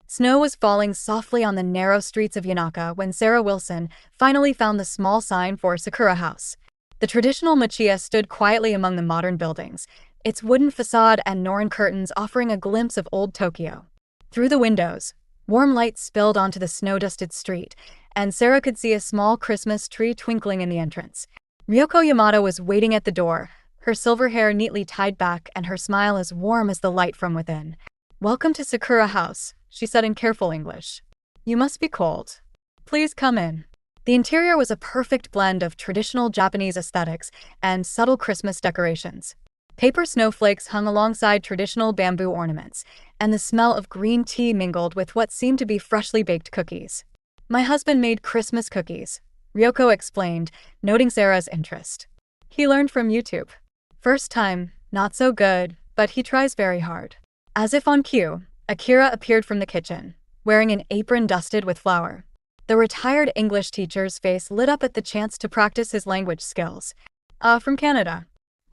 Snow was falling softly on the narrow streets of Yanaka when Sarah Wilson finally found the small sign for Sakura House. The traditional machiya stood quietly among the modern buildings, its wooden facade and Norin curtains offering a glimpse of old Tokyo. Through the windows, warm light spilled onto the snow-dusted street, and Sarah could see a small Christmas tree twinkling in the entrance. Ryoko Yamada was waiting at the door, her silver hair neatly tied back and her smile as warm as the light from within. "Welcome to Sakura House," she said in careful English. "You must be cold. Please come in." The interior was a perfect blend of traditional Japanese aesthetics and subtle Christmas decorations. Paper snowflakes hung alongside traditional bamboo ornaments, and the smell of green tea mingled with what seemed to be freshly baked cookies. "My husband made Christmas cookies," Ryoko explained, noting Sarah's interest. "He learned from YouTube. First time, not so good, but he tries very hard." As if on cue, Akira appeared from the kitchen, wearing an apron dusted with flour. The retired English teacher's face lit up at the chance to practice his language skills. From Canada.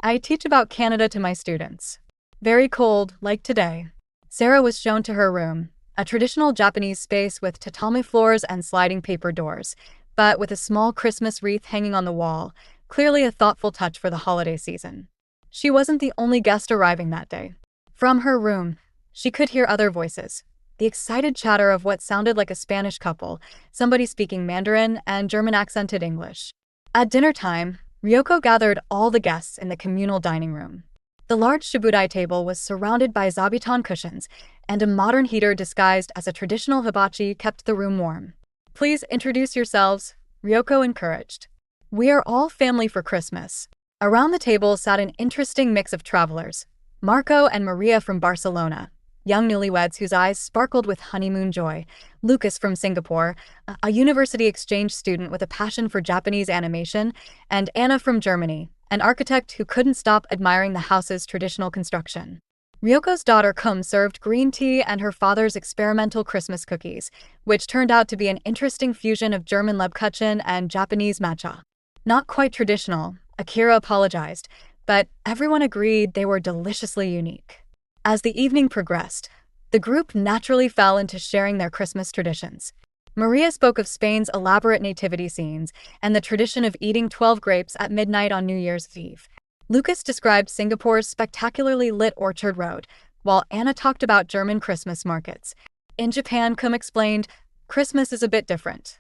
I teach about Canada to my students. Very cold, like today." Sarah was shown to her room, a traditional Japanese space with tatami floors and sliding paper doors, but with a small Christmas wreath hanging on the wall, clearly a thoughtful touch for the holiday season. She wasn't the only guest arriving that day. From her room, she could hear other voices, the excited chatter of what sounded like a Spanish couple, somebody speaking Mandarin and German-accented English. At dinner time, Ryoko gathered all the guests in the communal dining room. The large shibudai table was surrounded by zabuton cushions, and a modern heater disguised as a traditional hibachi kept the room warm. "Please introduce yourselves," Ryoko encouraged. "We are all family for Christmas." Around the table sat an interesting mix of travelers, Marco and Maria from Barcelona, young newlyweds whose eyes sparkled with honeymoon joy, Lucas from Singapore, a university exchange student with a passion for Japanese animation, and Anna from Germany, an architect who couldn't stop admiring the house's traditional construction. Ryoko's daughter Kum served green tea and her father's experimental Christmas cookies, which turned out to be an interesting fusion of German Lebkuchen and Japanese matcha. Not quite traditional, Akira apologized, but everyone agreed they were deliciously unique. As the evening progressed, the group naturally fell into sharing their Christmas traditions. Maria spoke of Spain's elaborate nativity scenes and the tradition of eating 12 grapes at midnight on New Year's Eve. Lucas described Singapore's spectacularly lit Orchard Road, while Anna talked about German Christmas markets. In Japan, Kum explained, "Christmas is a bit different.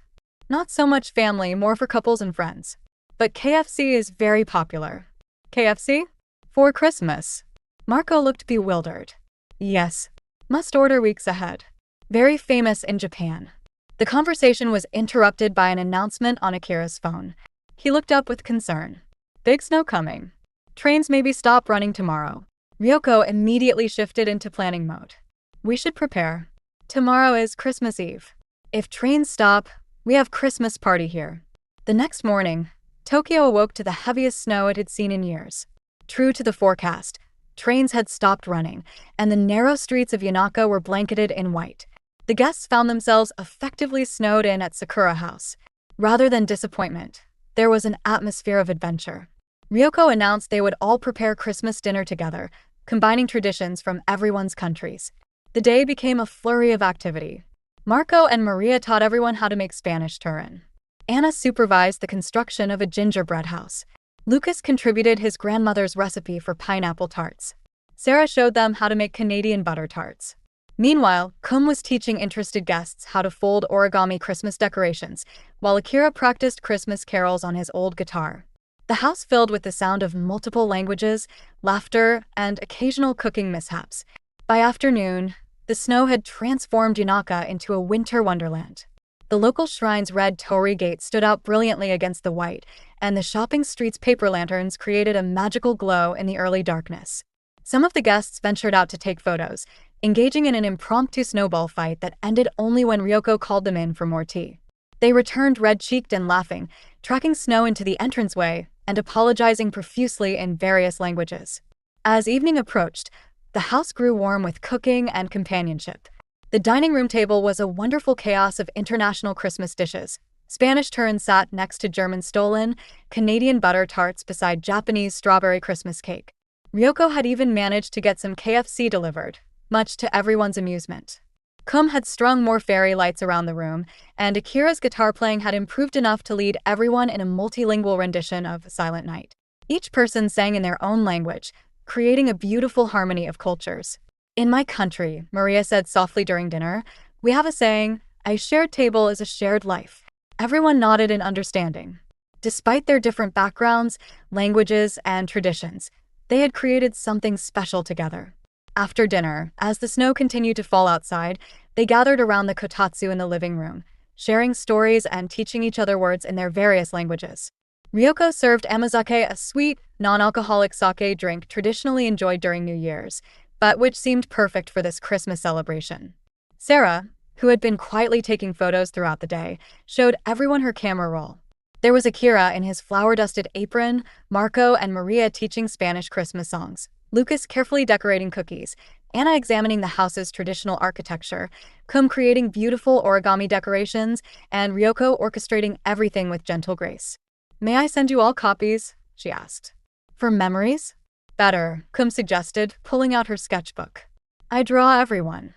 Not so much family, more for couples and friends. But KFC is very popular." "KFC? For Christmas?" Marco looked bewildered. "Yes. Must order weeks ahead. Very famous in Japan." The conversation was interrupted by an announcement on Akira's phone. He looked up with concern. "Big snow coming. Trains maybe stop running tomorrow." Ryoko immediately shifted into planning mode. "We should prepare. Tomorrow is Christmas Eve. If trains stop, we have Christmas party here." The next morning, Tokyo awoke to the heaviest snow it had seen in years. True to the forecast, trains had stopped running, and the narrow streets of Yanaka were blanketed in white. The guests found themselves effectively snowed in at Sakura House. Rather than disappointment, there was an atmosphere of adventure. Ryoko announced they would all prepare Christmas dinner together, combining traditions from everyone's countries. The day became a flurry of activity. Marco and Maria taught everyone how to make Spanish turin. Anna supervised the construction of a gingerbread house. Lucas contributed his grandmother's recipe for pineapple tarts. Sarah showed them how to make Canadian butter tarts. Meanwhile, Kum was teaching interested guests how to fold origami Christmas decorations, while Akira practiced Christmas carols on his old guitar. The house filled with the sound of multiple languages, laughter, and occasional cooking mishaps. By afternoon, the snow had transformed Yanaka into a winter wonderland. The local shrine's red torii gate stood out brilliantly against the white, and the shopping street's paper lanterns created a magical glow in the early darkness. Some of the guests ventured out to take photos, engaging in an impromptu snowball fight that ended only when Ryoko called them in for more tea. They returned red-cheeked and laughing, tracking snow into the entranceway and apologizing profusely in various languages. As evening approached, the house grew warm with cooking and companionship. The dining room table was a wonderful chaos of international Christmas dishes. Spanish turin sat next to German stollen, Canadian butter tarts beside Japanese strawberry Christmas cake. Ryoko had even managed to get some KFC delivered, much to everyone's amusement. Kum had strung more fairy lights around the room, and Akira's guitar playing had improved enough to lead everyone in a multilingual rendition of Silent Night. Each person sang in their own language, creating a beautiful harmony of cultures. In my country, Maria said softly during dinner, we have a saying, a shared table is a shared life. Everyone nodded in understanding. Despite their different backgrounds, languages, and traditions, they had created something special together. After dinner, as the snow continued to fall outside, they gathered around the kotatsu in the living room, sharing stories and teaching each other words in their various languages. Ryoko served amazake, a sweet, non-alcoholic sake drink traditionally enjoyed during New Year's, but which seemed perfect for this Christmas celebration. Sarah, who had been quietly taking photos throughout the day, showed everyone her camera roll. There was Akira in his flower-dusted apron, Marco and Maria teaching Spanish Christmas songs, Lucas carefully decorating cookies, Anna examining the house's traditional architecture, Kum creating beautiful origami decorations, and Ryoko orchestrating everything with gentle grace. May I send you all copies? She asked. For memories? Better, Kum suggested, pulling out her sketchbook. I draw everyone.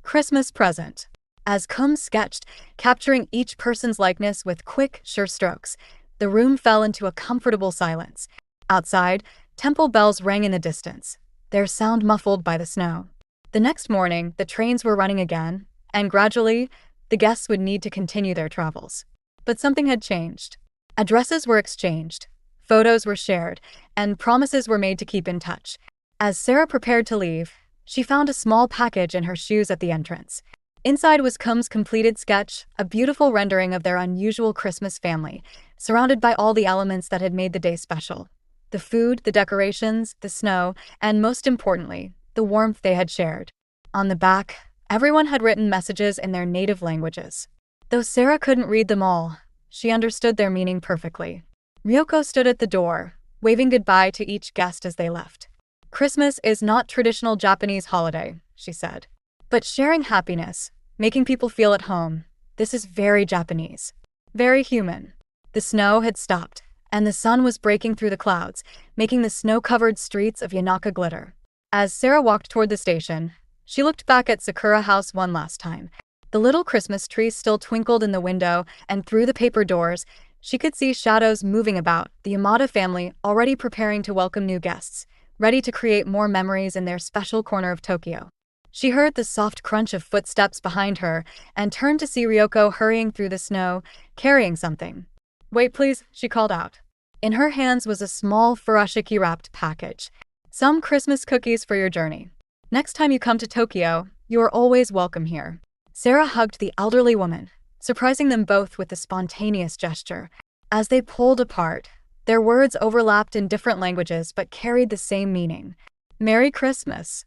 Christmas present. As Kum sketched, capturing each person's likeness with quick, sure strokes, the room fell into a comfortable silence. Outside, temple bells rang in the distance, their sound muffled by the snow. The next morning, the trains were running again, and gradually, the guests would need to continue their travels. But something had changed. Addresses were exchanged, photos were shared, and promises were made to keep in touch. As Sarah prepared to leave, she found a small package in her shoes at the entrance. Inside was Kum's completed sketch, a beautiful rendering of their unusual Christmas family, surrounded by all the elements that had made the day special. The food, the decorations, the snow, and most importantly, the warmth they had shared. On the back, everyone had written messages in their native languages. Though Sarah couldn't read them all, she understood their meaning perfectly. Ryoko stood at the door, waving goodbye to each guest as they left. Christmas is not traditional Japanese holiday, she said. But sharing happiness, making people feel at home, this is very Japanese. Very human. The snow had stopped, and the sun was breaking through the clouds, making the snow-covered streets of Yanaka glitter. As Sarah walked toward the station, she looked back at Sakura House one last time. The little Christmas tree still twinkled in the window, and through the paper doors, she could see shadows moving about, the Yamada family already preparing to welcome new guests, ready to create more memories in their special corner of Tokyo. She heard the soft crunch of footsteps behind her and turned to see Ryoko hurrying through the snow, carrying something. Wait please, she called out. In her hands was a small furoshiki-wrapped package. Some Christmas cookies for your journey. Next time you come to Tokyo, you are always welcome here. Sarah hugged the elderly woman, surprising them both with a spontaneous gesture. As they pulled apart, their words overlapped in different languages but carried the same meaning. Merry Christmas.